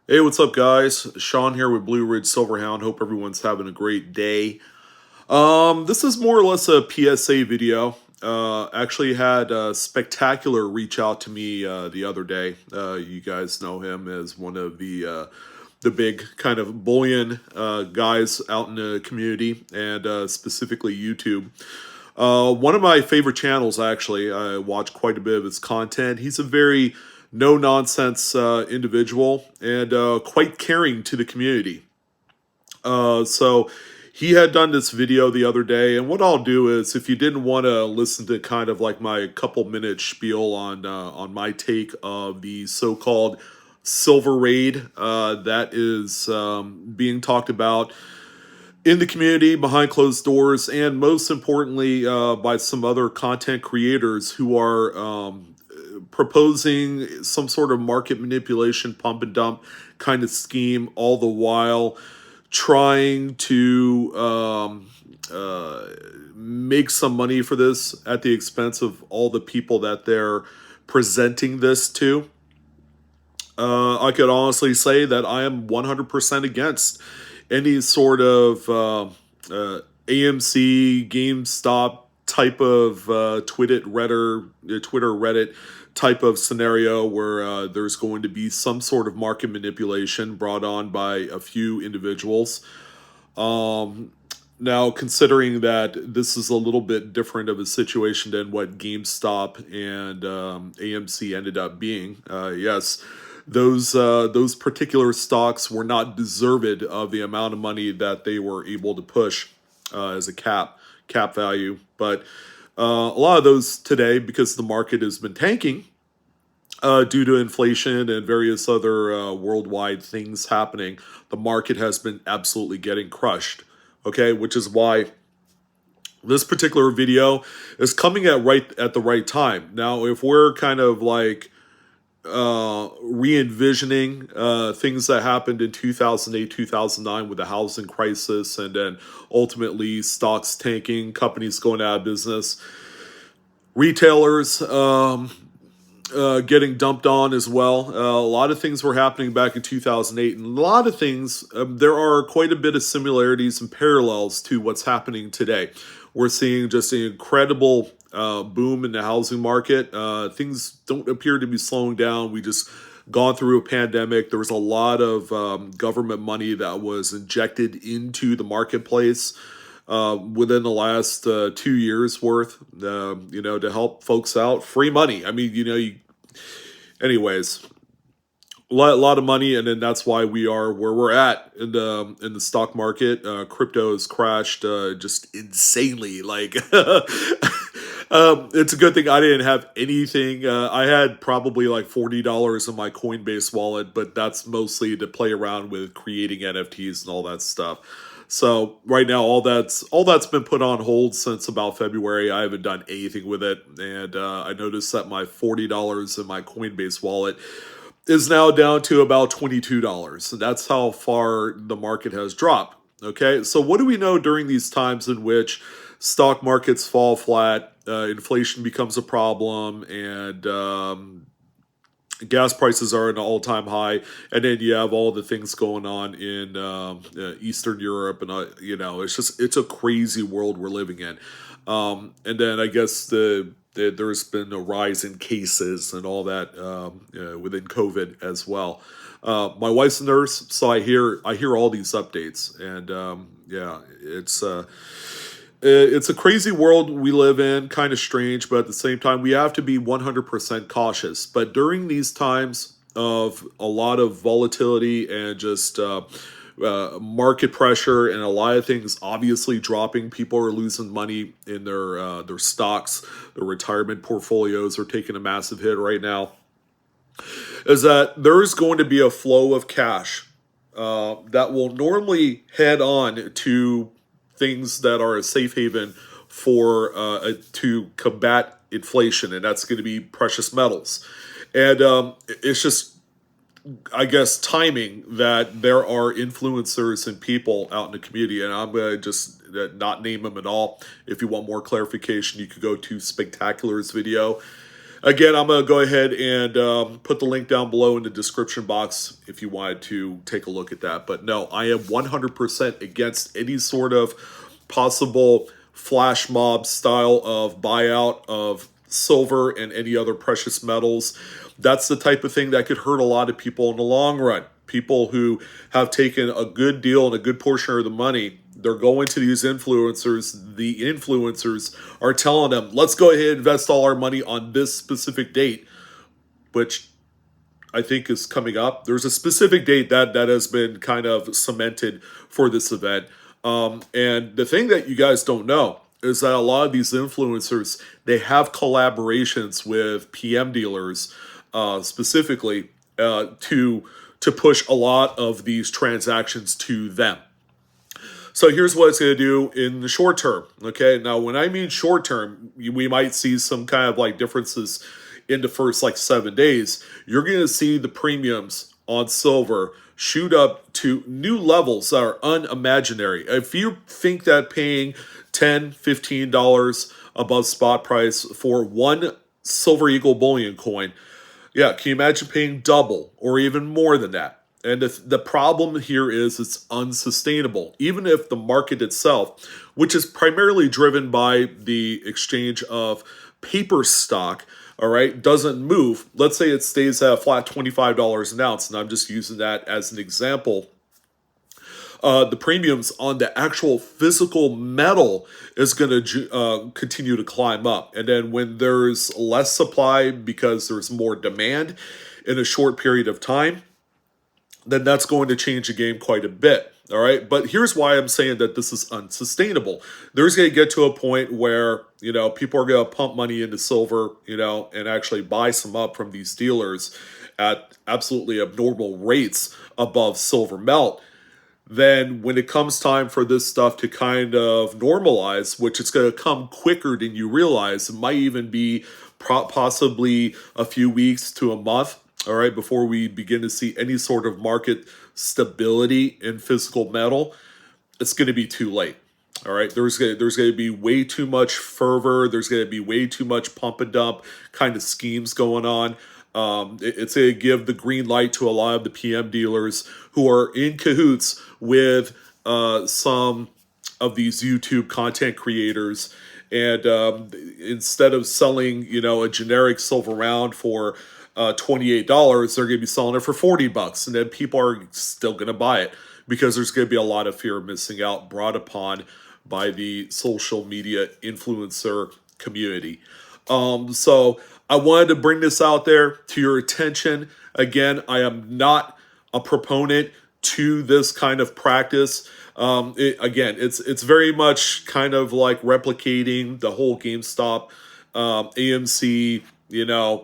Hey, what's up, guys? Sean here with BlueRidgeSilverhound. Hope everyone's having a great day. This is more or less a PSA video. Actually had Spectacular reach out to me the other day. You guys know him as one of the big kind of bullion guys out in the community and specifically YouTube. One of my favorite channels, actually. I watch quite a bit of his content. He's a very no nonsense individual and quite caring to the community. So he had done this video the other day, and what I'll do is, if you didn't want to listen to kind of like my couple-minute spiel on my take of the so-called silver raid that is being talked about in the community behind closed doors, and most importantly by some other content creators who are proposing some sort of market manipulation pump and dump kind of scheme, all the while trying to make some money for this at the expense of all the people that they're presenting this to. I could honestly say that I am 100% against any sort of AMC, GameStop type of Twitter, Reddit type of scenario where there's going to be some sort of market manipulation brought on by a few individuals. Now, considering that this is a little bit different of a situation than what GameStop and AMC ended up being, yes, those particular stocks were not deserved of the amount of money that they were able to push as a cap value. But a lot of those today, because the market has been tanking due to inflation and various other worldwide things happening, the market has been absolutely getting crushed. Okay, which is why this particular video is coming at the right time. Now, if we're kind of like re-envisioning things that happened in 2008, 2009 with the housing crisis, and then ultimately stocks tanking, companies going out of business, retailers getting dumped on as well. A lot of things were happening back in 2008, and a lot of things, there are quite a bit of similarities and parallels to what's happening today. We're seeing just an incredible boom in the housing market. Things don't appear to be slowing down. We just gone through a pandemic. There was a lot of government money that was injected into the marketplace within the last 2 years worth, to help folks out. Free money. I mean, anyways, a lot of money, and then that's why we are where we're at in the stock market. Crypto has crashed just insanely. Like, it's a good thing I didn't have anything. I had probably like $40 in my Coinbase wallet, but that's mostly to play around with creating NFTs and all that stuff. So right now, all that's been put on hold since about February. I haven't done anything with it, and I noticed that my $40 in my Coinbase wallet is now down to about $22. That's how far the market has dropped. Okay, so what do we know during these times in which stock markets fall flat, inflation becomes a problem, and gas prices are at an all-time high, and then you have all the things going on in Eastern Europe, and it's a crazy world we're living in. And then I guess there's been a rise in cases and all that within COVID as well. My wife's a nurse, so I hear all these updates, and it's a crazy world we live in, kind of strange, but at the same time, we have to be 100% cautious. But during these times of a lot of volatility and just market pressure and a lot of things obviously dropping, people are losing money in their stocks, their retirement portfolios are taking a massive hit right now, is that there is going to be a flow of cash that will normally head on to things that are a safe haven for to combat inflation, and that's going to be precious metals. And it's just, I guess, timing that there are influencers and people out in the community, and I'm going to just not name them at all. If you want more clarification, you could go to Spectacular's video. Again, I'm going to go ahead and put the link down below in the description box if you wanted to take a look at that. But no, I am 100% against any sort of possible flash mob style of buyout of silver and any other precious metals. That's the type of thing that could hurt a lot of people in the long run. People who have taken a good deal and a good portion of the money, they're going to these influencers. The influencers are telling them, let's go ahead and invest all our money on this specific date, which I think is coming up. There's a specific date that has been kind of cemented for this event. And the thing that you guys don't know is that a lot of these influencers, they have collaborations with PM dealers specifically to push a lot of these transactions to them. So here's what it's going to do in the short term. Okay, now when I mean short term, we might see some kind of like differences in the first like 7 days. You're going to see the premiums on silver shoot up to new levels that are unimaginary. If you think that paying $10, $15 above spot price for one Silver Eagle bullion coin, yeah, can you imagine paying double or even more than that? And the problem here is it's unsustainable. Even if the market itself, which is primarily driven by the exchange of paper stock, all right, doesn't move. Let's say it stays at a flat $25 an ounce, and I'm just using that as an example. The premiums on the actual physical metal is going to continue to climb up. And then when there's less supply because there's more demand in a short period of time, then that's going to change the game quite a bit. All right. But here's why I'm saying that this is unsustainable. There's going to get to a point where, people are going to pump money into silver, and actually buy some up from these dealers at absolutely abnormal rates above silver melt. Then when it comes time for this stuff to kind of normalize, which it's going to come quicker than you realize, it might even be possibly a few weeks to a month, all right, before we begin to see any sort of market stability in physical metal, it's going to be too late. All right, there's going to be way too much fervor. There's going to be way too much pump and dump kind of schemes going on. It's going to give the green light to a lot of the PM dealers who are in cahoots with some of these YouTube content creators. And instead of selling, a generic silver round for $28, they're going to be selling it for $40. And then people are still going to buy it because there's going to be a lot of fear of missing out brought upon by the social media influencer community. So I wanted to bring this out there to your attention. Again, I am not a proponent to this kind of practice. It's very much kind of like replicating the whole GameStop, AMC,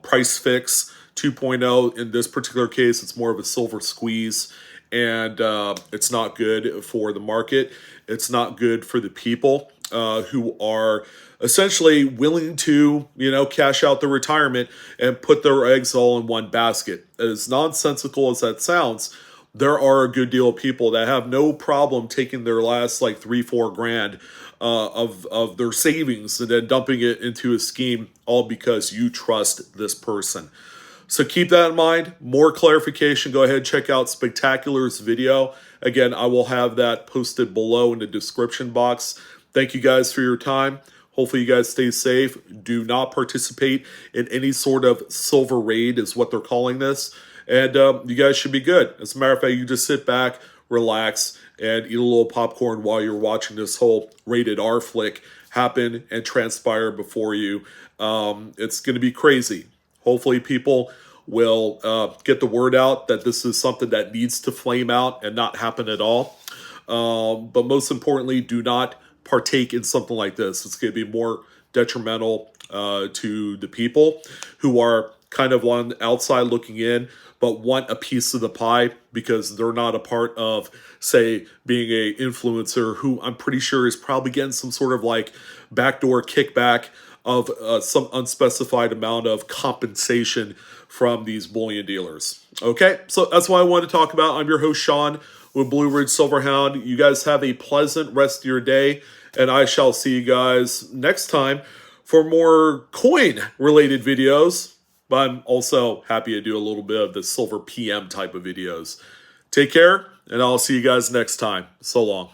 price fix 2.0. In this particular case, it's more of a silver squeeze, and it's not good for the market. It's not good for the people who are essentially willing to, cash out their retirement and put their eggs all in one basket. As nonsensical as that sounds, there are a good deal of people that have no problem taking their last like 3-4 grand of their savings and then dumping it into a scheme, all because you trust this person. So keep that in mind. More clarification, go ahead and check out Spectacular's video. Again, I will have that posted below in the description box. Thank you guys for your time. Hopefully you guys stay safe. Do not participate in any sort of silver raid is what they're calling this. And you guys should be good. As a matter of fact, you just sit back, relax, and eat a little popcorn while you're watching this whole rated R flick happen and transpire before you. It's going to be crazy. Hopefully people will get the word out that this is something that needs to flame out and not happen at all. But most importantly, do not partake in something like this. It's going to be more detrimental to the people who are kind of on the outside looking in, but want a piece of the pie because they're not a part of, say, being a influencer who I'm pretty sure is probably getting some sort of like backdoor kickback of some unspecified amount of compensation from these bullion dealers. Okay, so that's what I want to talk about. I'm your host, Sean, with BlueRidgeSilverhound. You guys have a pleasant rest of your day, and I shall see you guys next time for more coin-related videos. But I'm also happy to do a little bit of the silver PM type of videos. Take care, and I'll see you guys next time. So long.